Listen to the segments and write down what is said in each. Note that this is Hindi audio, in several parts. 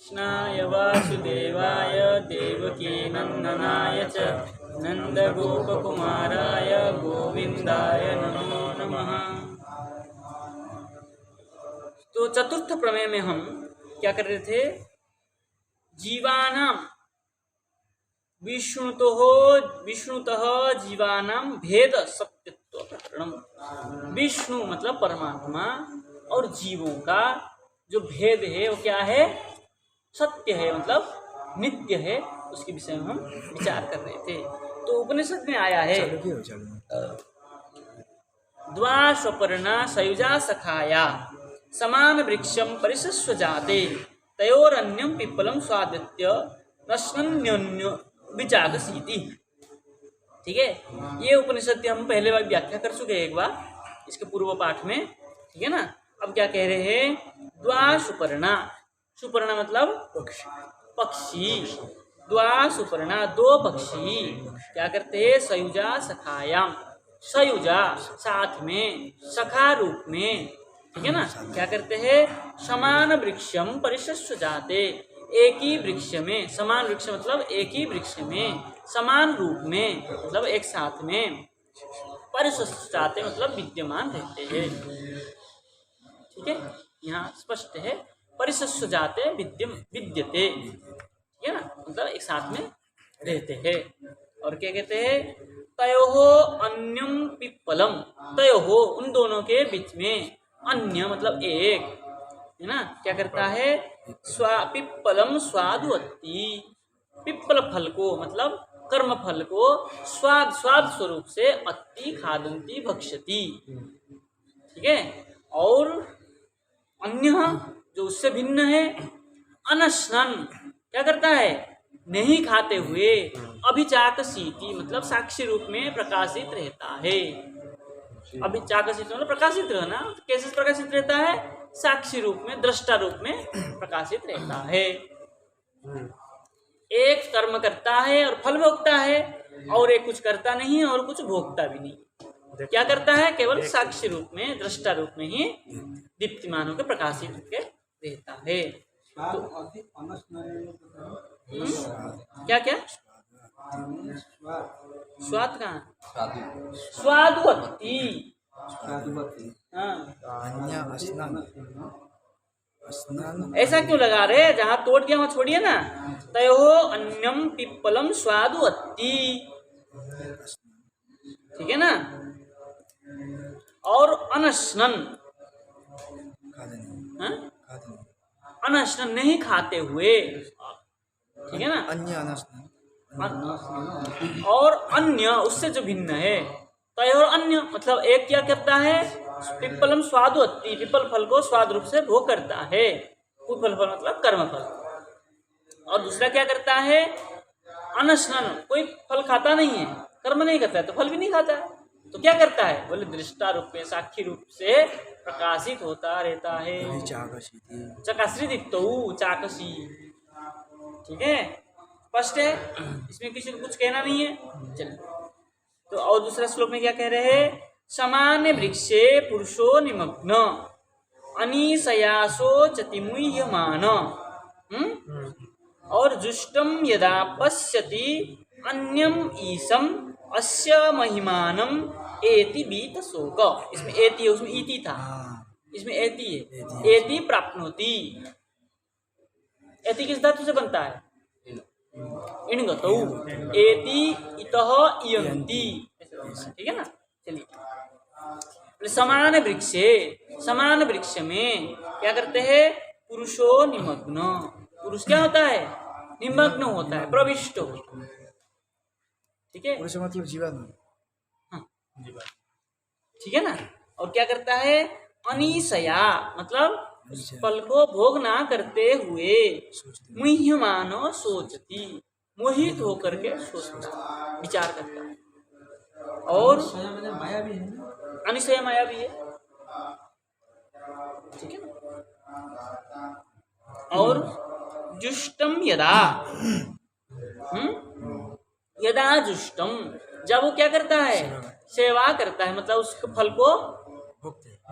कृष्णाय वासुदेवाय देवकीनन्दनाय च नन्दगोपकुमाराय गोविन्दाय नमो नमः। तो चतुर्थ प्रमेय में हम क्या कर रहे थे? जीवानाम विष्णुतः जीवानाम भेद सत्यत्व प्रकरणम। विष्णु मतलब परमात्मा और जीवों का जो भेद है वो क्या है? सत्य है, मतलब नित्य है। उसके विषय में हम विचार कर रहे थे। तो उपनिषद में आया है द्वाश्वपर्णा सयुजा सखाया समान वृक्षम परिशस्व जाते तयोरन्यम पिप्पलम स्वादित्य नश्नन्योन्यो विचागसीति। ठीक है, ये उपनिषद की हम पहले बार व्याख्या कर चुके हैं एक बार इसके पूर्व पाठ में। ठीक है ना। अब क्या कह रहे हैं? द्वासुपर्णा, सुपर्णा मतलब पक्षी। द्वासुपर्णा दो पक्षी क्या करते हैं? सयुजा सखायाम, सयुजा साथ में, सखा रूप में। ठीक है ना। क्या करते हैं? समान वृक्षम परिशस्व जाते, एक ही वृक्ष में, समान वृक्ष मतलब एक ही वृक्ष में, समान रूप में मतलब एक साथ में, परिशस्व जाते मतलब विद्यमान रहते हैं। ठीक है, यहाँ स्पष्ट है परिशस्व जाते विद्यते। ठीक है ना, मतलब एक साथ में रहते हैं। और क्या कहते हैं? तयोहो अन्यम पिप्पलम, तयोहो उन दोनों के बीच में, अन्य मतलब एक, है ना। क्या करता है? पिप्पलम स्वादुअत्ति, पिप्पल फल को मतलब कर्म फल को स्वाद स्वरूप से अति खादंती भक्षति। ठीक है। और अन्य जो उससे भिन्न है, अनश्नन क्या करता है? नहीं खाते हुए, अभिचाकसीति मतलब साक्षी रूप में प्रकाशित रहता है। अभिचाकसीति मतलब प्रकाशित रहना। कैसे प्रकाशित रहता है? साक्षी रूप में, दृष्टा रूप में प्रकाशित रहता है। एक कर्म करता है और फल भोगता है, और एक कुछ करता नहीं है और कुछ भोगता भी नहीं। क्या करता है? केवल साक्षी रूप में, दृष्टा रूप में ही दीप्तिमान होकर प्रकाशित होकर रहता है। तो क्या क्या स्वाद कहाँ? स्वादुवत्ति। हाँ, ऐसा क्यों लगा रहे? जहाँ तोड़ दिया वहाँ छोड़िए ना। तयोहो अन्यम पिप्पलम स्वादुवत्ति। ठीक है ना। और अनश्नन, अनश्नन नहीं खाते हुए। ठीक है ना। और अन्य उससे जो भिन्न है। तय और अन्य मतलब एक क्या करता है? पिप्पलम स्वादुअत्ति, पिप्पल फल को स्वाद रूप से भोग करता है। पिप्पल फल मतलब कर्म फल। और दूसरा क्या करता है? अनश्नन, कोई फल खाता नहीं है, कर्म नहीं करता है तो फल भी नहीं खाता है। तो क्या करता है? बोले दृष्टा रूप में, साक्षी रूप से प्रकाशित होता रहता है। चकाश्री दीप्तो चाकसी। ठीक है, स्पष्ट है, इसमें किसी को कुछ कहना नहीं है। चलिए, तो और दूसरा श्लोक में क्या कह रहे हैं? समान वृक्षे पुरुषो निमग्न अनीशयासो चतिमुह्यमान। और जुष्टम यदा पश्यति अन्यम ईशम अस्य महिमानम एति बीत शोक। इसमें एति है, उसमें इति था, इसमें एति है। एति प्राप्नोति, एति किस धातु से बनता है? इणगतौ, एति इतः इयन्ति। ठीक है ना। चलिए, समान वृक्षे, समान वृक्ष में क्या करते हैं? पुरुषो निमग्न, पुरुष क्या होता है? निमग्न होता है, प्रविष्ट होता है। ठीक है, पुरुष मतलब जीवन। हाँ, ठीक है ना। और क्या करता है? अनीशया मतलब उस फल को भोग ना करते हुए, मुह्यमानो सोचती मोहित होकर के सोचता, विचार करता है। और माया भी है, अनिशय माया भी है। ठीक है ना। और जुष्टम यदा, यदा जुष्टम, जब वो क्या करता है? सेवा करता है, मतलब उसके फल को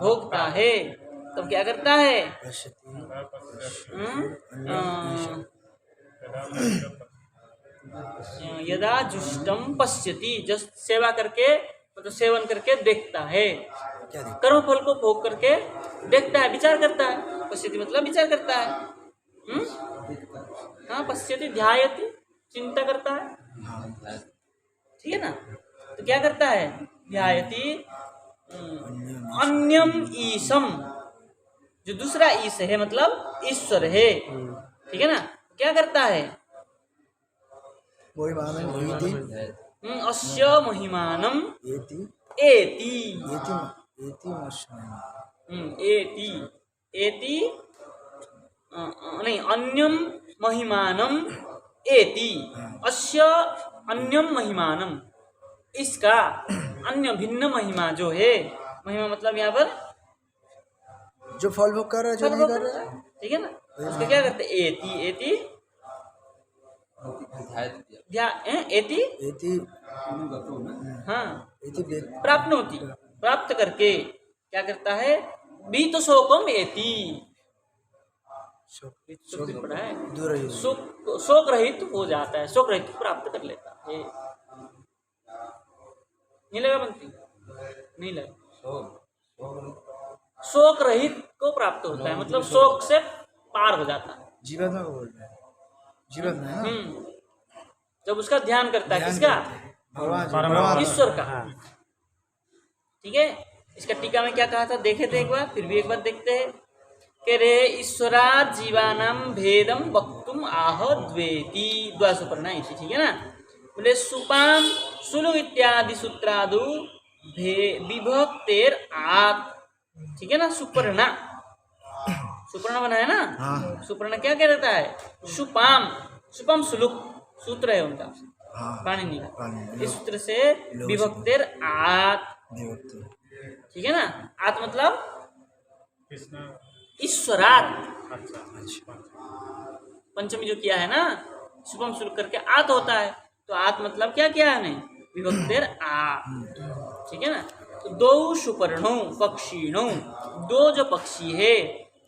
भोगता है। तब क्या करता है? यदा जुष्टम पश्यति, जो सेवा करके मतलब सेवन करके देखता है, क्या देखते? कर्म फल को भोग करके देखता है, विचार करता है। पश्यति मतलब विचार करता है। हाँ, पश्यति ध्यायति, चिंता करता है, ठीक है ना। तो क्या करता है? ध्यायति अन्यम ईशम, जो दूसरा ईश है मतलब ईश्वर है, ठीक है ना। क्या करता है? महिमानं एति अस्य महिमानम एति एति, एति मस्मि। एति एति नहीं, अन्यम महिमानम एति, अस्य अन्यम महिमानम, इसका अन्य भिन्न महिमा जो है, महिमा मतलब यहाँ पर जो फल भोग कर रहा है, जो नहीं कर रहा है, ठीक है ना। उसका क्या करते? एति एति एति एति हाँ, एति प्राप्त होती, प्राप्त करके क्या करता है? बीत शोकम एति, शोक पढ़ा है, दूर रहिए। शोक रहित हो जाता है, शोक रहित प्राप्त कर लेता है। नहीं लगा बनती? नहीं लगा। शोक रहित को प्राप्त होता है, मतलब शोक से पार हो जाता है। जीवन में बोल रहे हैं, जीवन में है ना? जब उसका ध्यान करता है, ध्यान किसका? करते हैं। भगवान ईश्वर का। ठीक है। इसका टीका में क्या कहा था देखे थे एक बार, फिर भी एक बार देखते हैं। कह रहे ईश्वरा जीवानाम भेदम वक्तुम आह द्वेति, द्वासुपर्णा इति, ठीक है ना। बोले सुपाम सुलु इत्यादि सूत्रादु विभक्तेर आत, ठीक है ना। सुपर्णा, सुपर्णा बना है ना। सुपर्णा क्या कह रहता है? सुपाम, सुपम सुलुक सूत्र है उनका, पाणिनि का। इस सूत्र से विभक्तेर आत, ठीक है ना। आत मतलब ईश्वरात, पंचमी जो किया है ना, शुभम शुरू करके आत होता है, तो आत मतलब क्या किया है? नहीं, विभक्तेर आ, ठीक है ना। तो दो सुपर्णो पक्षीणो, दो जो पक्षी है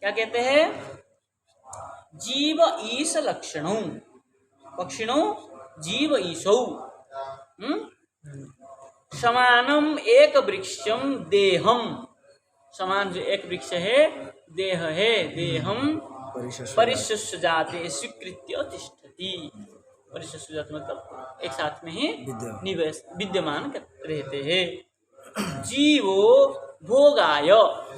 क्या कहते हैं? जीव ईश लक्षणो, पक्षिणो जीव ईशौ। समानम एक वृक्षम देहम, समान जो एक वृक्ष है देह है, देहम परिशस्य जाते स्वीकृत्य तिष्ठति। परिशस्य जाते मतलब एक साथ में ही निवेश विद्यमान रहते हैं। जीवो भोगाय,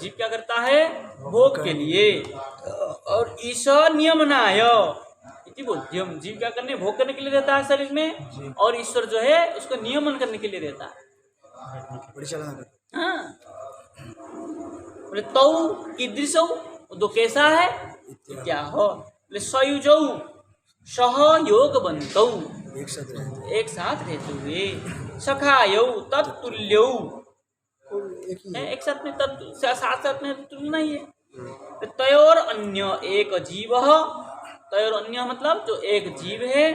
जीव क्या करता है? भोग के लिए। और ईश्वर नियमनाय इति बोध्यम, जीव क्या करने? भोग करने के लिए रहता है शरीर में, और ईश्वर जो है उसको नियमन करने के लिए रहता है। हाँ, बोले तौ कीदृशौ, दो कैसा है? क्या हो? बोले सयुजौ सहयोगवन्तौ, एक साथ रहते हुए। सखायौ तत्तुल्यौ, एक साथ में साथ साथ में तुलना ही है। तयोर अन्य एक जीव, तयोर अन्य मतलब जो एक जीव है।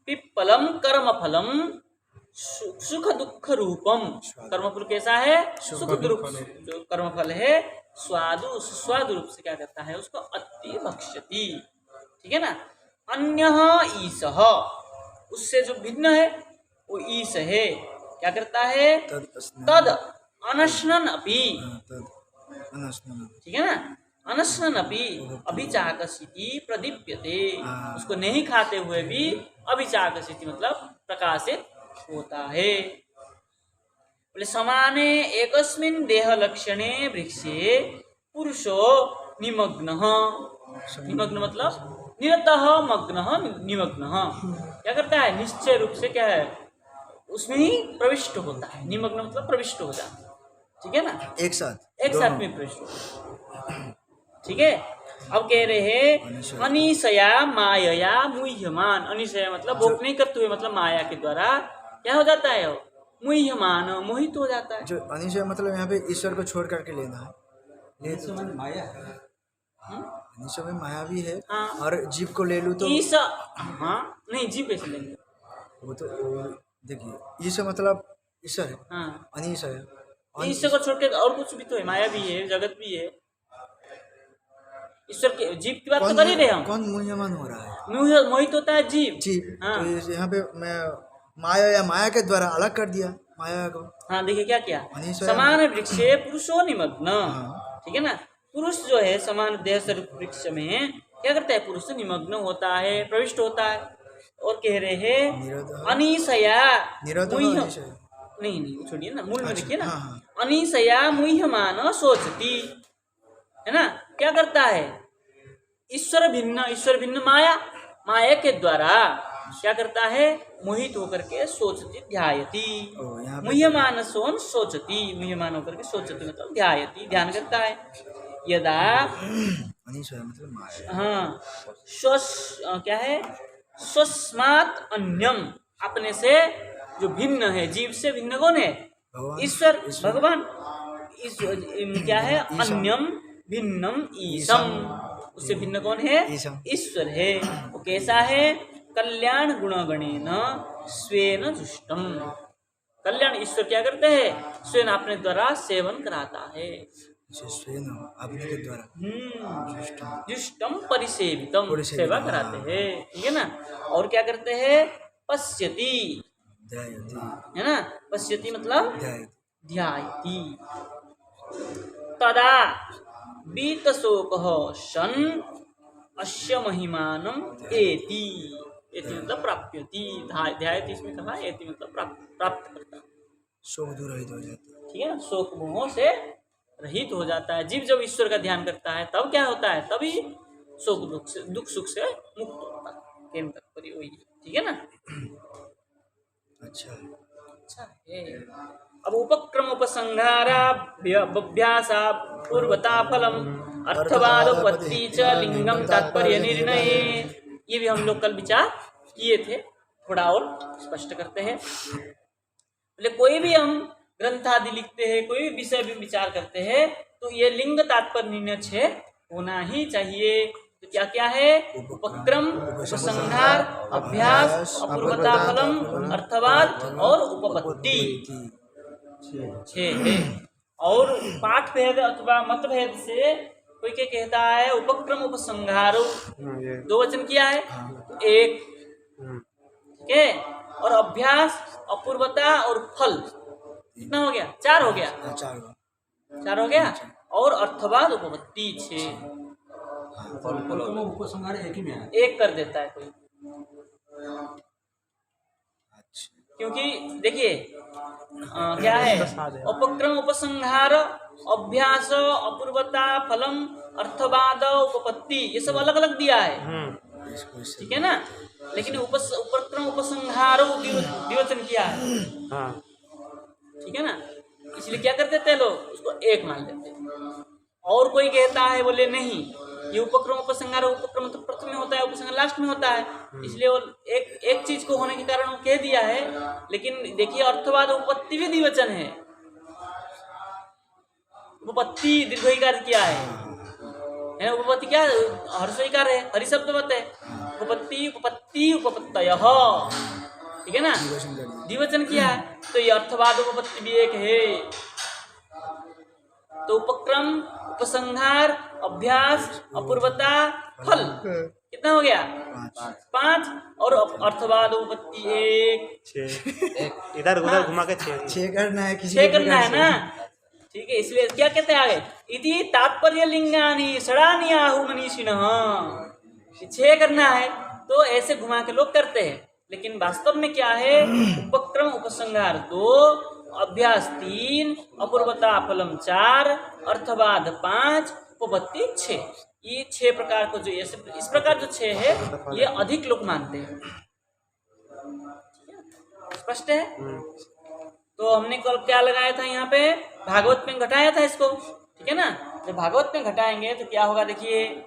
पिप्पलम कर्मफलम सुख दुख रूपम, कर्मफल कैसा है? सुख दुख, जो कर्मफल है स्वादु स्वादु रूप से क्या करता है? उसको अति भक्ष्यति, ठीक है ना। अन्य ईश, उससे जो भिन्न है वो ईश है, क्या करता है? तद अनश्नन अपि, ठीक है ना। अनश्नन अपि अभिचाकसिति प्रदीप्यते, उसको नहीं खाते हुए भी अभिचाकसिति मतलब प्रकाशित होता है। बोले समाने एकस्मिन् देह लक्षणे वृक्षे पुरुषो निमग्नः, निमग्न मतलब निरतः मग्नः निमग्नः, क्या करता है? निश्चय रूप से क्या है? उसमें ही प्रविष्ट होता है। निमग्न मतलब प्रविष्ट हो जाता है, ठीक है ना। एक साथ में प्रविष्ट होता है, ठीक है। अब कह रहे हैं अनिशया मायया मुह्यमान, अनिशया मतलब भोग नहीं करते हुए, मतलब माया के द्वारा क्या हो जाता है? मुह्यमान, मोहित हो जाता है। जो अनिशय मतलब यहाँ पे ईश्वर को छोड़ करके लेना है, माया अनिशय में माया भी है। हाँ। और जीव को ले लूँ तो ईशा, हाँ नहीं, जीव कैसे लेंगे? वो तो देखिए, ईशा मतलब ईश्वर है। हाँ। अनिशय ईश्वर को छोड़ के और कुछ भी तो है, माया भी है, जगत भी है। ईश्वर के जीव की बात तो कर ही रहे हम। कौन मुह्यमान हो रहा है? मोहित होता है जीव। जीव। हाँ। तो यहाँ पे मैं माया या माया के द्वारा अलग कर दिया माया को। हाँ देखिए क्या किया, मनीषा- समान वृक्षे पुरुषो निमग्न। हाँ। ठीक है ना, पुरुष जो है समान देह स्वरूप वृक्ष में क्या करता है, पुरुष निमग्न होता है, प्रविष्ट होता है। और कह रहे हैं निरोधः- अनीशया निरोधः मुह्य- अनीशया। नहीं छोड़िए ना, मूल में अच्छा, देखिए ना, हाँ, हाँ। अनीशया मुह्यमान सोचती, है ना, क्या करता है, ईश्वर भिन्न माया, माया के द्वारा क्या करता है, मोहित होकर के सोचती ध्यायती। यहाँ पे मुह्यमान सोन सोचती, मुह्यमान होकर के सोचती मतलब ध्यायती, ध्यान करता है। यदा अनीशया मतलब माया। हाँ क्या है, स्वस्मात् अन्यम, अपने से जो भिन्न है, जीव से भिन्न कौन है, भगवान। ईश्वर भगवान। क्या है, ईशम। अन्यम भिन्नम ईशम, उससे भिन्न कौन है, ईशम। ईश्वर है। वो कैसा है, कल्याण गुणगणेन स्वेन जुष्टम, कल्याण ईश्वर क्या करते हैं, स्वयं अपने द्वारा सेवन कराता है। स्वयं अपने के द्वारा जुष्टम परिसेवितम, सेवा कराते हैं। ठीक है ना, और क्या करते हैं, पश्यति, है ना, पश्यति मतलब ध्यायति। तदा बीतशोकः सन अस्य महिमानम एति, एति मतलब प्राप्यति, ध्यायति इसमें कहा, एति मतलब प्राप्त करता, शोक दूर रहित हो जाता है। ठीक है ना, शोक मोह से रहित हो जाता है। जीव जब ईश्वर का ध्यान करता है तब क्या होता है, तभी शोक दुख सुख से मुक्त होता है। केम तात्पर्य वही है, ठीक है ना। अच्छा है। अब उपक्रम उपसंहाराभ्यासा पूर्वता फलम अर्थवादोपत्ति च लिंगम तात्पर्य निर्णय, ये भी हम लोग कल विचार किए थे, थोड़ा और स्पष्ट करते हैं। बोले कोई भी हम ग्रंथ आदि लिखते हैं, कोई भी विषय भी विचार करते हैं, तो ये लिंग तात्पर्य निर्णय 6 होना ही चाहिए। तो क्या क्या है, उपक्रम, उपसंहार, अभ्यास, अपूर्वता फलम, अर्थवाद और उपपत्ति, 6 है। और पाठ भेद अथवा मत भेद से कोई क्या कहता है, उपक्रम उपसंहारो, 2 वचन किया है, 1, ठीक है, और अभ्यास, अपूर्वता और फल कितना हो गया, 4 हो गया, 4 हो गया, और अर्थवाद उपपत्ति 6। उपसंहार एक ही में है, एक कर देता है कोई, क्योंकि देखिए क्या है, उपक्रम उपसंहार अभ्यास अपूर्वता फलम अर्थवाद उपपत्ति, ये सब अलग अलग दिया है, ठीक है ना। लेकिन उपक्रम उपसंहारो द्विवचन किया है, ठीक है ना, इसलिए क्या कर देते हैं लोग, उसको एक मान लेते हैं। और कोई कहता है बोले नहीं, ये उपक्रम उपसंहार, उपक्रम तो प्रथम में होता है, उपसंहार लास्ट में होता है, इसलिए वो एक चीज को होने के कारण वो कह दिया है। लेकिन देखिए अर्थवाद उपपत्ति भी द्विवचन है, उपपत्ति दीर्घईकार किया है, उपपत्ति क्या हर्षईकार है, हरि शब्द मत है, उपपत्ति उपपत्ति उपपत्तयः, ठीक है ना, द्विवचन किया है, तो ये अर्थवाद उपपत्ति भी एक है। तो उपक्रम उपसंहार अभ्यास अपूर्वता फल कितना हो गया, 5, और अर्थवाद उपपत्ति 1, इधर उधर घुमा के 6 करना है, 6 करना है ना, ठीक है। इसलिए क्या कहते हैं आगे, इति तात्पर्य लिंगानी षडानी आहु मनीषिणः, 6 करना है तो ऐसे घुमा के लोग करते हैं, लेकिन वास्तव में क्या है, उपक्रम उपसंहार 2, अभ्यास 3, अपूर्वता फलम 4, अर्थवाद 5, उपपत्ति 6, ये 6 प्रकार को जो इस प्रकार जो 6 है ये अधिक लोग मानते हैं, स्पष्ट है। तो हमने कल क्या लगाया था, यहाँ पे भागवत में घटाया था इसको, ठीक है ना। जब भागवत में घटाएंगे तो क्या होगा, देखिए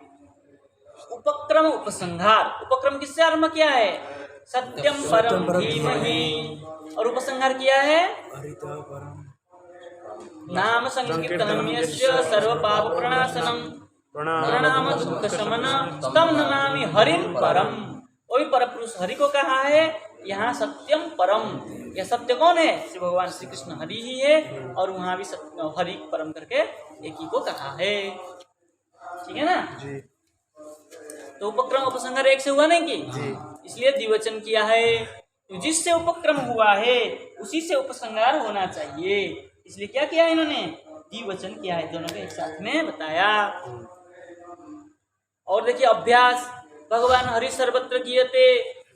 उपक्रम उपसंहार, उपक्रम किससे आरंभ किया है, सत्यम परम धीमहि, और उपसंहार किया है नाम संकीर्तनम यस्य सर्व पाप प्रणाशनम प्रणाम दुख शमन तम नमामि हरिम परम, वही पर पुरुष हरि को कहा है यहाँ सत्यम परम। यह सत्य कौन है, श्री भगवान श्री कृष्ण हरि ही है, और वहाँ भी हरि परम करके एक ही को कहा है, ठीक है ना। तो उपक्रम उपसंहार एक से हुआ नहीं कि, इसलिए द्विवचन किया है। तो जिससे उपक्रम हुआ है उसी से उपसंहार होना चाहिए, इसलिए क्या किया इन्होंने, द्विवचन किया है, दोनों को एक साथ में बताया। और देखिए अभ्यास, भगवान हरि सर्वत्र कियते,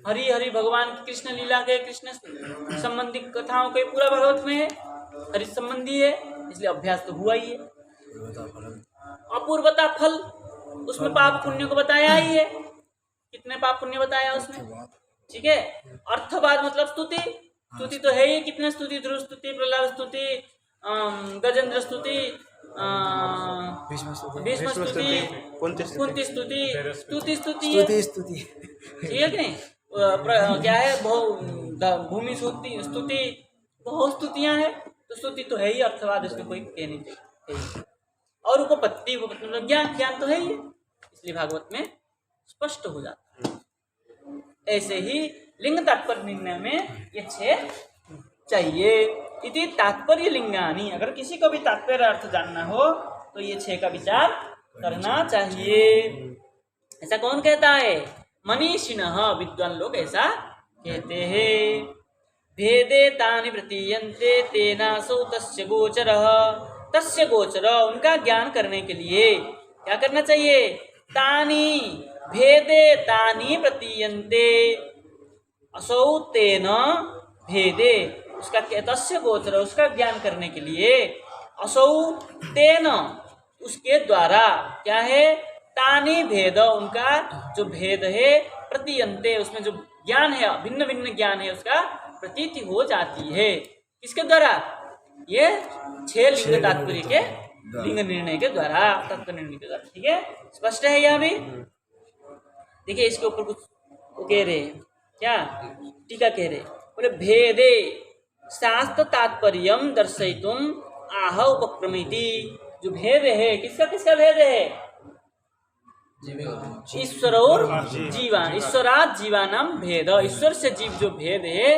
हरि हरि भगवान की कृष्ण लीला के, कृष्ण संबंधी कथाओं के पूरा भागवत में है, हरि संबंधी है, इसलिए अभ्यास तो हुआ ही है। अपूर्वता फल, उसमें पाप पुण्य को बताया ही है, कितने पाप पुण्य बताया उसमें, ठीक है। अर्थवाद मतलब स्तुति, स्तुति तो है ही, कितने स्तुति, ध्रुव स्तुति, प्रहलाद स्तुति, गजेंद्र स्तुति, भीष्म स्तुति, कुंती स्तुति, स्तुति स्तुति है, ठीक है कि नहीं। क्या है, भूमि स्तुति, बहुत स्तुतियां हैं, तो स्तुति तो है ही, अर्थवाद इसमें कोई कह नहीं चाहिए। और उपपत्ति, उपपत्ति मतलब ज्ञान, ज्ञान तो है ही, इसलिए भागवत में स्पष्ट हो जाता है। ऐसे ही लिंग तात्पर्य निर्णय में ये 6 चाहिए। इति तात्पर्य लिंगानी, अगर किसी को भी तात्पर्य अर्थ जानना हो तो ये 6 का विचार करना चाहिए। ऐसा कौन कहता है, मनीषिणः, विद्वान लोग ऐसा कहते हैं। भेदे तानि प्रतीयन्ते तेनासौ तस्य गोचरः, तस्य गोचर, उनका ज्ञान करने के लिए क्या करना चाहिए, तानि भेदे तानि प्रतीयन्ते, असौ तेन भेदे, उसका तस्य गोचर, उसका ज्ञान करने के लिए, असौ तेन, उसके द्वारा, क्या है, तानि भेद, उनका जो भेद है, प्रतीयन्ते, उसमें जो ज्ञान है, भिन्न भिन्न ज्ञान है, उसका प्रतीति हो जाती है, किसके द्वारा, ये 6 लिंग तात्पर्य के लिंग निर्णय के द्वारा, तत्व निर्णय के द्वारा, ठीक है। स्पष्ट है यहाँ भी। देखिए इसके ऊपर कुछ वो कह रहे हैं, क्या टीका कह रहे, बोले भेदे शास्त्र तात्पर्यम दर्शयितुम आह उपक्रमिति, जो भेद है, किसका किसका भेद है, ईश्वर और जीवान, ईश्वरात जीवानाम भेद, ईश्वर से जीव जो भेद है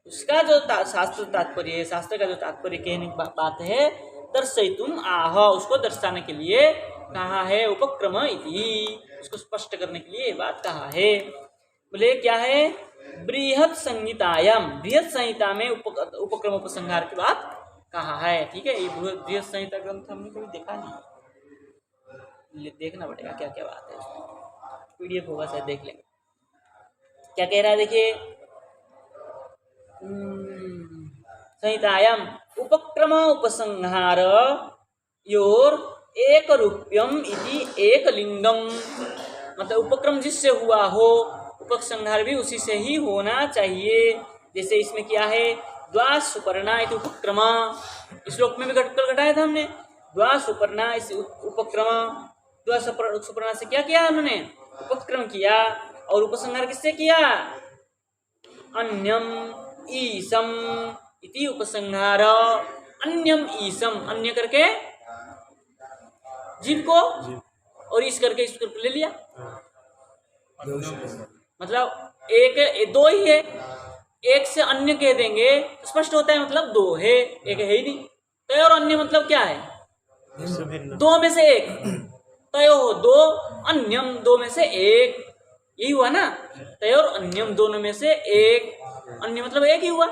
उसका जो शास्त्र तात्पर्य है, शास्त्र का जो तात्पर्य कहने की बात है, दर्शयितुम आह, उसको दर्शाने के लिए कहा है, उपक्रम इति, उसको स्पष्ट करने के लिए बात कहा है। बोले क्या है, बृहत् संहितायाम, बृहत् संहिता में उपक्रम उपसंहार की बात कहा है, ठीक है। ये बृहत् संहिता ग्रंथ हमने कभी देखा नहीं, देखना पड़ेगा क्या क्या बात है, PDF होगा शायद, देख लेंगे क्या कह रहा है। देखिए संहितायाम उपक्रम उपसंहार योर एक रूप्यम इति एक लिंगम, मतलब उपक्रम जिससे हुआ हो, उपसंहार भी उसी से ही होना चाहिए। जैसे इसमें क्या है, द्वा सुपर्णा इति उपक्रम, इस श्लोक में भी घटाया था हमने, द्वा सुपर्णा, इस उपक्रम, द्वा सुपर्णा से क्या किया उन्होंने, उपक्रम किया, और उपसंहार किससे किया, अन्यम ईसम इति उपसंहार, अन्यम ईसम, अन्य करके जीव को, और इस करके ईश्वर को ले लिया, मतलब एक दो ही है, एक से अन्य कह देंगे तो स्पष्ट होता है, मतलब 2 है, एक है ही नहीं। तय और अन्य मतलब क्या है, 2 में से एक, तय हो 2, अन्यम 2 में से एक, यही हुआ ना, तय और अन्यम दोनों में से एक, अन्य मतलब एक ही हुआ।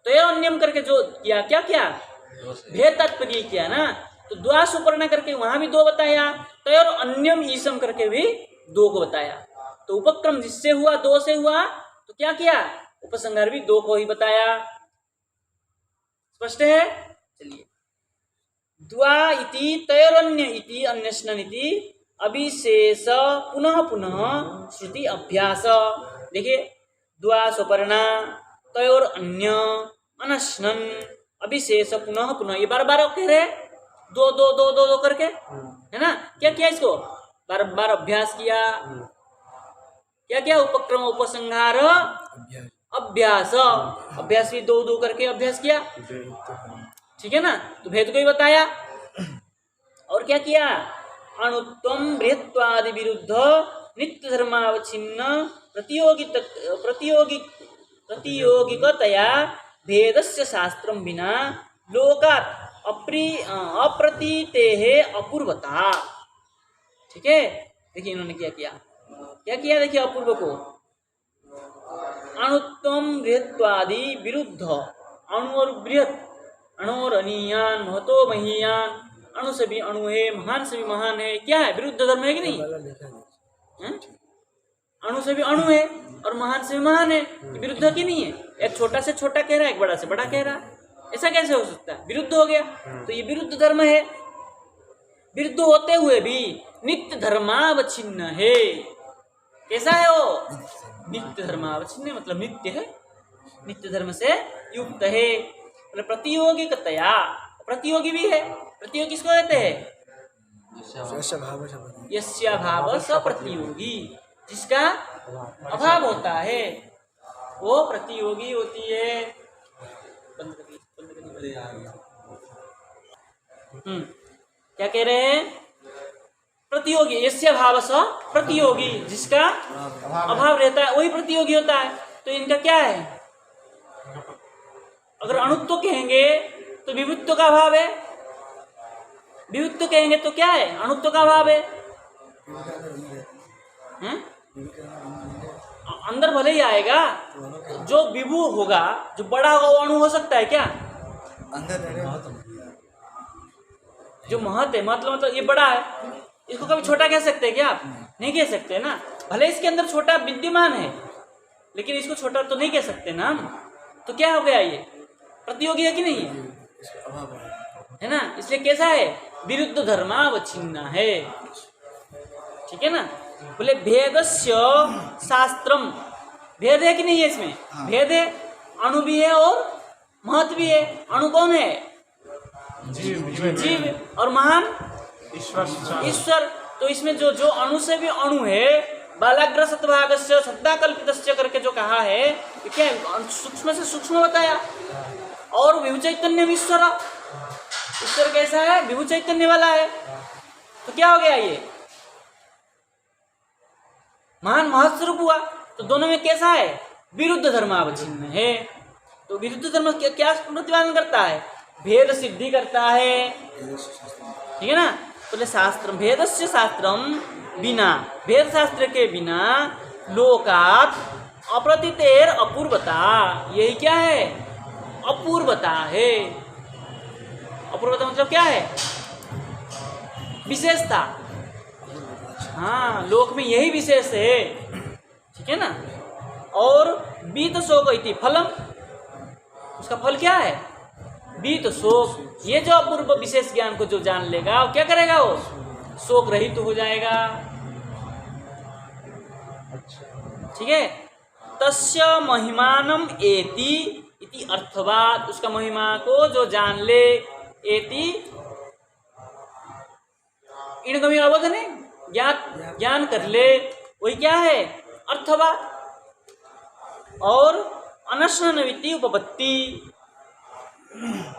तय और अन्यम करके जो किया, क्या किया, भेद तात्पर्य किया ना, तो द्वा सुपर्ण करके वहां भी 2 बताया, तय और अन्यम ईसम करके भी 2 को बताया। तो उपक्रम जिससे हुआ, 2 से हुआ, तो क्या किया, उपसंहार भी 2 को ही बताया। स्पष्ट है। चलिए, द्वा इति तयोरन्य इति अन्यस्नन इति अभिशेष पुनः पुनः श्रुति अभ्यास। देखिए, द्वा सुपर्णा तयोर अन्य अनश्नन अभिशेष पुनः पुनः, ये बार बार कह रहे, 2 2 2 2 2 करके, है ना। क्या किया, इसको बार बार अभ्यास किया। क्या क्या, उपक्रम उपसंहार अभ्यास, अभ्यास भी 2 2 करके अभ्यास किया, ठीक है ना। तो भेद को ही बताया, और क्या किया, अणुत्वम बृहत्वादि विरुद्ध नित्य धर्मावच्छिन्न प्रतियोगिकतया भेदस्य शास्त्रम विना लोकात् अप्रतीतेः अपूर्वता। ठीक है, देखिए इन्होंने क्या किया, क्या किया, देखिए अपूर्व को, अणुत्वम बृहत्वादि विरुद्ध, अणु और बृहत, अणु और अनियान, महतो महीयान, अणु से भी अणु है, महान से भी महान है, क्या है, विरुद्ध धर्म है कि नहीं? हैं? अणु से भी अणु है और महान से भी महान है, विरुद्ध की नहीं है? एक छोटा से छोटा कह रहा है, एक बड़ा से बड़ा कह रहा है, ऐसा कैसे हो सकता है? विरुद्ध हो गया, तो ये विरुद्ध धर्म है। विरुद्ध होते हुए भी नित्य धर्मावच्छिन्न है। कैसा है वो? नित्य धर्मावच्छिन्न, मतलब नित्य है, नित्य धर्म से युक्त है, मतलब प्रतियोगिकतया, प्रतियोगी भी है। प्रतियोगी किसको कहते हैं? यस्य भाव स प्रतियोगी, जिसका अभाव होता है वो प्रतियोगी होती है। क्या कह रहे हैं? प्रतियोगी, यस्य भाव स प्रतियोगी, जिसका अभाव रहता है वही प्रतियोगी होता है। तो इनका क्या है? अगर अणुत्व कहेंगे तो विभुत्व का अभाव है, विभुत्व कहेंगे तो क्या है? अणुत्व का अभाव है। अंदर भले ही आएगा, जो विभु होगा, जो बड़ा होगा, वो अणु हो सकता है क्या? अंदर जो महत है, मतलब ये बड़ा है, इसको कभी छोटा कह सकते हैं क्या आप? नहीं कह सकते ना। भले इसके अंदर छोटा विद्यमान है, लेकिन इसको छोटा तो नहीं कह सकते ना हम। तो क्या हो गया? ये प्रतियोगी है कि नहीं है ना? इसलिए कैसा है? विरुद्ध धर्मावच्छिन्न है। ठीक है ना? बोले भेदस्य शास्त्रम, भेद है कि नहीं है इसमें? भेद है, अणु भी है और महत भी है। अणु कौन है? जीव, और महान ईश्वर। तो इसमें जो जो अणु से भी अणु है, बालाग्र सत्भागस्य सद्दा कल्पितस्य करके जो कहा है, क्या है? सूक्ष्म से सूक्ष्म बताया। और विभु चैतन्य ईश्वर, ईश्वर कैसा है? विभु चैतन्य वाला है। तो क्या हो गया? ये महान महत स्वरूप हुआ। तो दोनों में कैसा है? विरुद्ध धर्मावच्छिन्न है। तो विरुद्ध धर्म क्या प्रतिपादन करता है? भेद सिद्धि करता है। ठीक है ना? बोले शास्त्र भेदस्य शास्त्रम बिना, भेद शास्त्र के बिना लोकात अप्रतीतेर अपूर्वता, यही क्या है? अपूर्वता है। अपूर्वता मतलब क्या है? विशेषता। हाँ, लोक में यही विशेष है। ठीक है ना? और बीत शोक इति फलम, उसका फल क्या है? बीत शोक। ये जो अपूर्व विशेष ज्ञान को जो जान लेगा, वो क्या करेगा? वो शोक रहित हो जाएगा। ठीक है? तस्य महिमानम एति इति अर्थवाद, उसका महिमा को जो जान ले, एति इनगमी अवबोधन है, ज्ञान कर ले, वही क्या है? अर्थवाद। और अनशनविति उपपत्ति।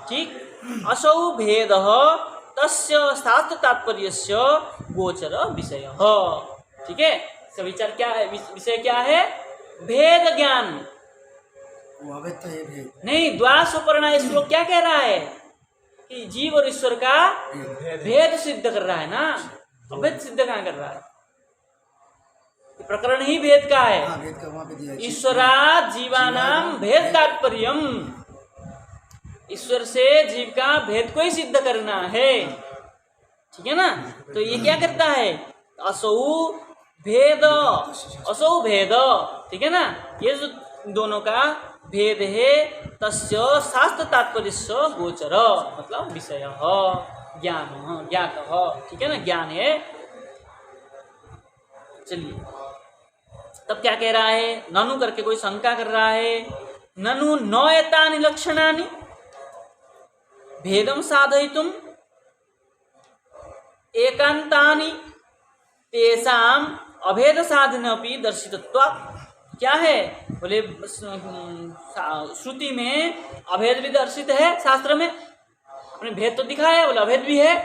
ठीक? असौ भेद तस्य शास्त्र तात्पर्यस्य गोचर विषय। ठीक है? इसका विचार क्या है? विषय क्या है? भेद ज्ञान। नहीं, द्वासोपरणा इस श्लोक क्या कह रहा है? कि जीव और ईश्वर का भेद सिद्ध कर रहा है ना। अभेद सिद्ध कहाँ कर रहा है? प्रकरण ही भेद का है। ईश्वरात् जीवानाम भेद तात्पर्यम, ईश्वर से जीव का भेद को ही सिद्ध करना है। ठीक है ना? तो ये क्या करता है? असौ भेद, असौ भेद। ठीक है ना? ये जो दोनों का भेद है, तस्य शास्त्र तात्पर्य गोचर, मतलब विषय ज्ञान, ज्ञात। ठीक है ना? ज्ञान है। चलिए, तब क्या कह रहा है? ननु करके कोई शंका कर रहा है। ननु नयतानि लक्षणानि भेदम साधयितुम एकांतानि तेषाम अभेद साधनपि दर्शितत्वात्। क्या है? बोले श्रुति में अभेद भी दर्शित है, शास्त्र में अपने भेद तो दिखाया, बोले अभेद भी है।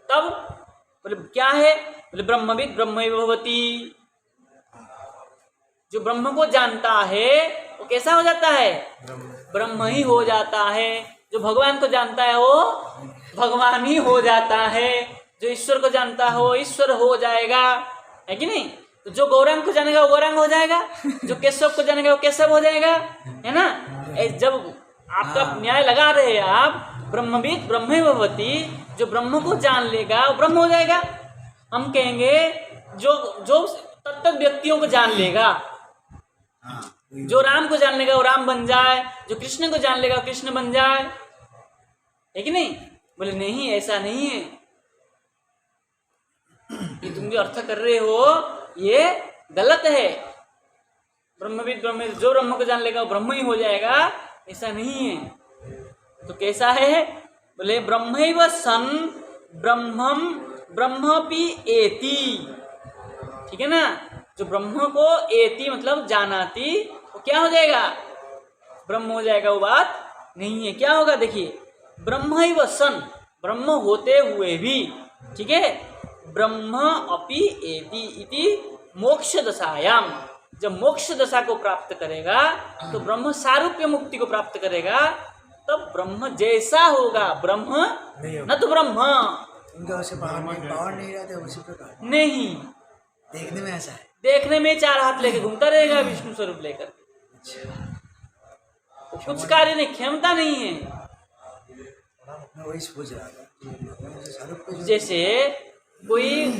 तब बोले क्या है? बोले ब्रह्मविद ब्रह्मैव भवति, जो ब्रह्म को जानता है वो कैसा हो जाता है? ब्रह्म ही हो जाता है। जो भगवान को जानता है वो भगवान ही हो जाता है। जो ईश्वर को जानता है वो ईश्वर हो जाएगा। है कि नहीं? तो जो गौरांग को जानेगा वो गौरांग हो जाएगा, जो केशव को जानेगा वो केशव हो जाएगा, है ना? जब आपका न्याय लगा रहे हैं आप, ब्रह्मविद ब्रह्मे भवति, जो ब्रह्म को जान लेगा वो ब्रह्म हो जाएगा। हम कहेंगे जो जो तत्त व्यक्तियों को जान लेगा, जो राम को जान लेगा वो राम बन जाए, जो कृष्ण को जान लेगा वो कृष्ण बन जाए, है कि नहीं? बोले नहीं, ऐसा नहीं है, ये तुम जो अर्थ कर रहे हो ये गलत है। ब्रह्मविद ब्रह्म, जो ब्रह्म को जान लेगा वो ब्रह्म ही हो जाएगा, ऐसा नहीं है। तो कैसा है? बोले ब्रह्मैव सन ब्रह्मम ब्रह्मपि एति, ठीक है ना? जो ब्रह्म को एति मतलब जानाति, वो क्या हो जाएगा? ब्रह्म हो जाएगा, वो बात नहीं है। क्या होगा देखिए, ब्रह्मैव सन, ब्रह्म होते हुए भी, ठीक है, ब्रह्म अपि एति इति मोक्ष दशायाम, जब मोक्ष दशा को प्राप्त करेगा तो ब्रह्म सारूप्य मुक्ति को प्राप्त करेगा, तब ब्रह्म जैसा होगा, ब्रह्म न तो ब्रह्म उनका उसे पावर नहीं रहता उसी प्रकार नहीं, देखने में ऐसा है। देखने में 4 हाथ लेके घूमता रहेगा विष्णु स्वरूप लेकर, तो कुछ कार्य नहीं, क्षमता नहीं है। मैं वही सोच रहा था, जैसे कोई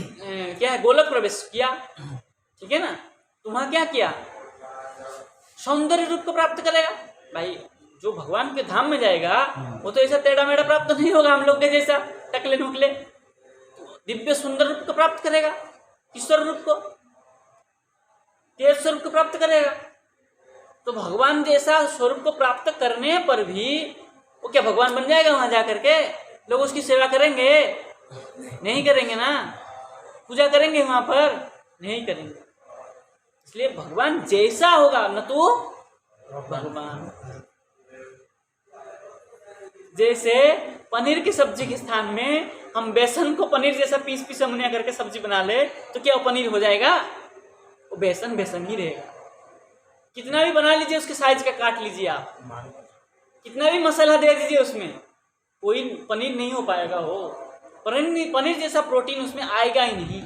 क्या है, गोलक प्रवेश किया, ठीक है ना, तो वहां क्या किया? सौंदर्य रूप को प्राप्त करेगा। भाई जो भगवान के धाम में जाएगा वो तो ऐसा टेढ़ा मेढ़ा प्राप्त नहीं होगा हम लोग के जैसा टकले नुकले, दिव्य सुंदर रूप को प्राप्त करेगा, ईश्वर रूप को, तेज स्वरूप को प्राप्त करेगा। तो भगवान जैसा स्वरूप को प्राप्त करने पर भी वो क्या भगवान बन जाएगा? वहां जाकर के लोग उसकी सेवा करेंगे? नहीं करेंगे ना। पूजा करेंगे वहां पर? नहीं करेंगे। इसलिए भगवान जैसा होगा, न तो भगवान। जैसे पनीर की सब्जी के स्थान में हम बेसन को पनीर जैसा पीस पीस मुनिया करके सब्जी बना ले, तो क्या वो पनीर हो जाएगा? वो बेसन बेसन ही रहेगा। कितना भी बना लीजिए, उसके साइज का काट लीजिए आप, कितना भी मसाला दे दीजिए उसमें, कोई पनीर नहीं हो पाएगा। हो पनीर जैसा प्रोटीन उसमें आएगा ही नहीं।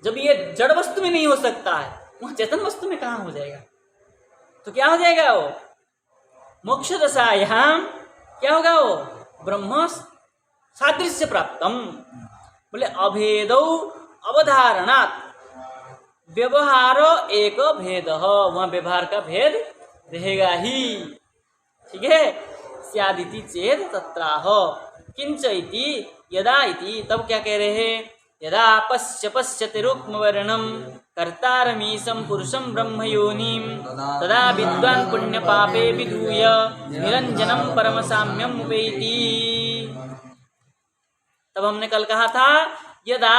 जब ये जड़ वस्तु में नहीं हो सकता है, वह चेतन वस्तु में कहाँ हो जाएगा? तो क्या हो जाएगा? वो मोक्ष दशायाम क्या होगा? वो ब्रह्म सादृश्य प्राप्तम। बोले अभेदौ अवधारणात् व्यवहारो एक भेद, वहाँ व्यवहार का भेद रहेगा ही, ठीक है। स्यादिति चेत तत्राह किंच इति यदा इति, तब क्या कह रहे हैं? यदा पश्यति रुक्म वर्णम कर्तारमीशं पुरुषं ब्रह्मयोनिं तदा विद्वान् पुण्य पापे विधूय निरंजनम परम साम्यम उपैति। तब हमने कल कहा था यदा,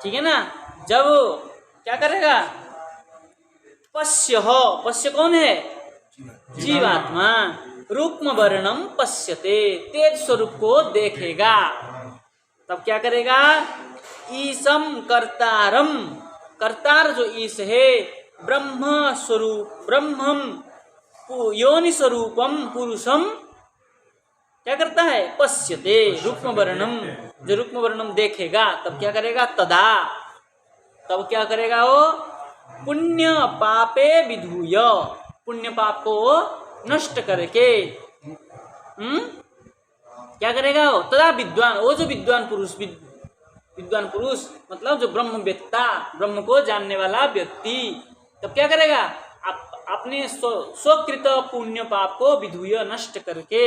ठीक है ना, जब क्या करेगा? पश्य कौन है? जीवात्मा। रुक्म वर्णम पश्यते, तेज स्वरूप को देखेगा, तब क्या करेगा? ईशम कर्तारम, कर्तार जो ईश है, ब्रह्म स्वरूप ब्रह्मम योनि स्वरूपम पुरुषम क्या करता है? पश्यते रुक्म वर्णम, जो रुक्म वर्णम देखेगा, तब क्या करेगा? तदा, तब क्या करेगा? वो पुण्य पापे विधूय, पुण्य पाप को नष्ट करके क्या करेगा? वो तदा विद्वान, वो जो विद्वान पुरुष मतलब जो ब्रह्म वेत्ता, ब्रह्म को जानने वाला व्यक्ति, तब क्या करेगा? अपने स्वकृत पुण्य पाप को विधूय नष्ट करके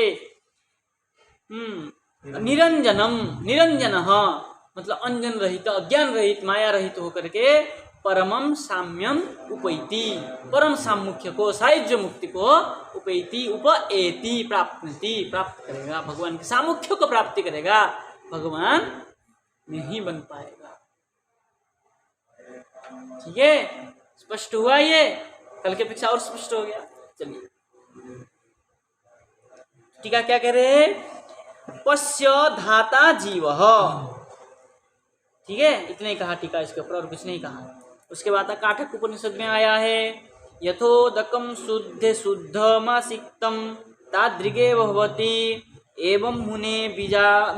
निरंजनम, निरंजन मतलब अंजन रहित, अज्ञान रहित, माया रहित होकर के परमम साम्यम उपैति, परम सामुख्य को, सायुज्य मुक्ति को उपैति उपएति प्राप्त करेगा, भगवान के सामुख्य को प्राप्ति करेगा, भगवान नहीं बन पाएगा। ठीक है, स्पष्ट हुआ? ये कल के अपेक्षा और स्पष्ट हो गया। चलिए टीका क्या कह रहे हैं? पश्य धाता जीव, ठीक है, इतने ही कहा टीका इसके ऊपर, और कुछ नहीं कहा। उसके बाद काठक उपनिषद में आया है यथोदकम शुद्ध मासिक्तम तादृगे भवति एवं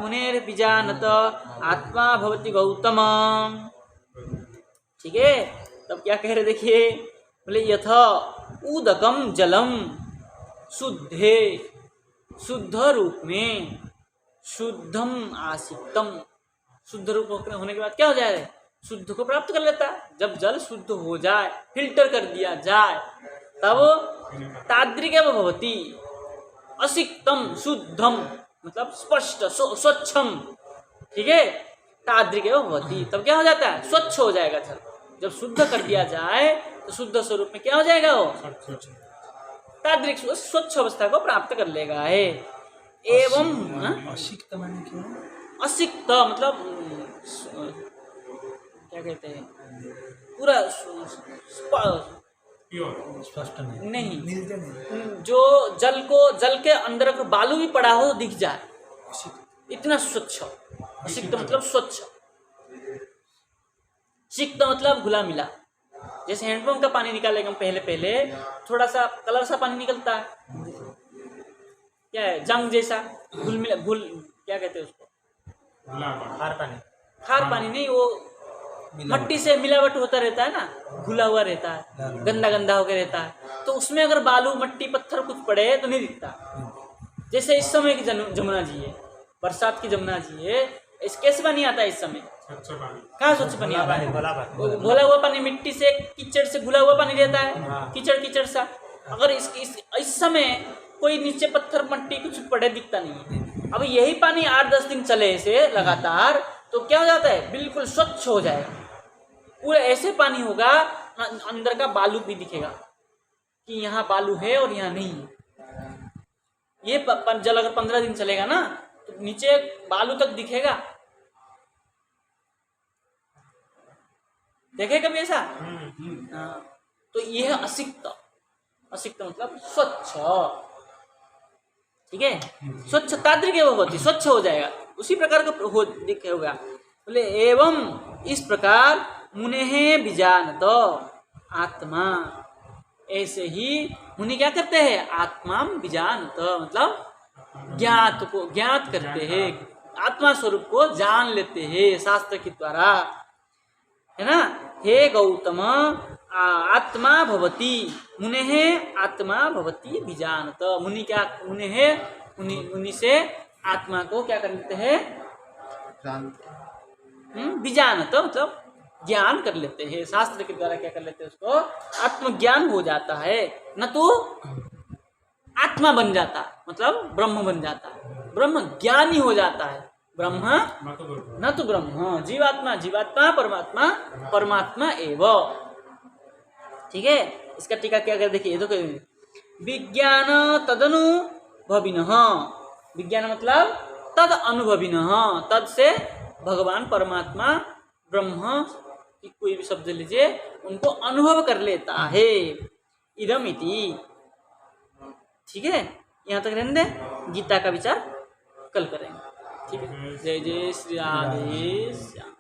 मुनेर्बीजानत आत्मा भवति गौतम। ठीक है, तब क्या कह रहे देखिए, बोले यथा उदकम जलम शुद्धे, शुद्ध रूप में शुद्धम आसिक्तम, शुद्ध रूप होने के बाद क्या हो जाए, शुद्ध को प्राप्त कर लेता है। जब जल शुद्ध हो जाए, फिल्टर कर दिया जाए, तब तादृगेव भवति असिक्तम शुद्धम, मतलब स्पष्ट स्वच्छम। ठीक है, तादृगेव भवति, तब क्या हो जाता है, स्वच्छ हो जाएगा जल। जब शुद्ध कर दिया जाए तो शुद्ध स्वरूप में क्या हो जाएगा, वो तादृक स्वच्छ अवस्था को प्राप्त कर लेगा है। एवं असिक्त माने क्या? असिक्त मतलब क्या कहते हैं, पूरा स्पष्ट नहीं, मिलते नहीं, जो जल के अंदर अगर बालू भी पड़ा हो दिख जाए, इतना स्वच्छ। असिक्त मतलब स्वच्छ, सिक्त मतलब घुला मिला। जैसे हैंडपंप का पानी निकालेंगे हम पहले थोड़ा सा कलर सा पानी निकलता है, क्या है, जंग जैसा घुल मिला, क्या कहते हैं उसको, खार पानी नहीं, वो मट्टी से मिलावट होता रहता है ना, घुला हुआ रहता है, गंदा गंदा होकर रहता है, तो उसमें अगर बालू मट्टी पत्थर कुछ पड़े तो नहीं दिखता। जैसे इस समय की जमुना जी है, बरसात की जमुना जी है, इस कैसे पानी आता है इस समय, कहाँ स्वच्छ पानी आता है, घोला हुआ पानी, मिट्टी से कीचड़ से घुला हुआ पानी रहता है, कीचड़ सा। अगर इस समय कोई नीचे पत्थर मट्टी कुछ पड़े दिखता नहीं है। अब यही पानी 8-10 दिन चले ऐसे लगातार, तो क्या हो जाता है, बिल्कुल स्वच्छ हो जाएगा। पूरा ऐसे पानी होगा, अंदर का बालू भी दिखेगा कि यहाँ बालू है और यहाँ नहीं है। ये जल अगर 15 दिन चलेगा ना, तो नीचे बालू तक दिखेगा। देखे कभी ऐसा? हाँ, तो ये है असिक्त। असिक्त मतलब स्वच्छ। ठीक है, स्वच्छ तादृक होती, स्वच्छ हो जाएगा, उसी प्रकार का हो दिखेगा। बोले एवं इस प्रकार मुने बीजानत आत्मा, ऐसे ही मुनि क्या करते हैं, आत्मा बीजानत मतलब ज्ञात करते हैं, आत्मा स्वरूप को जान लेते हैं शास्त्र के द्वारा, है ना। हे गौतम आत्मा भवती मुने आत्मा भवती बीजानत, मुनि क्या, मुनि से आत्मा को क्या कर लेते हैं, बीजानत मतलब ज्ञान कर लेते हैं, शास्त्र के द्वारा क्या कर लेते हैं, उसको आत्मज्ञान हो जाता है। न तो आत्मा बन जाता मतलब ब्रह्म बन जाता है, ब्रह्म ज्ञानी हो जाता है, ब्रह्म न तो ब्रह्म, जीवात्मा परमात्मा, परमात्मा एवं। ठीक है, इसका टीका क्या कर देखिए, तो विज्ञान तदनुभविनः, विज्ञान मतलब तद अनुभविनः, तद से भगवान परमात्मा ब्रह्म की कोई भी शब्द लीजिए, उनको अनुभव कर लेता है, इदम इति। ठीक है, यहाँ तक रहने दें, गीता का विचार कल करेंगे। ठीक है, जय जय श्री राधे श्याम।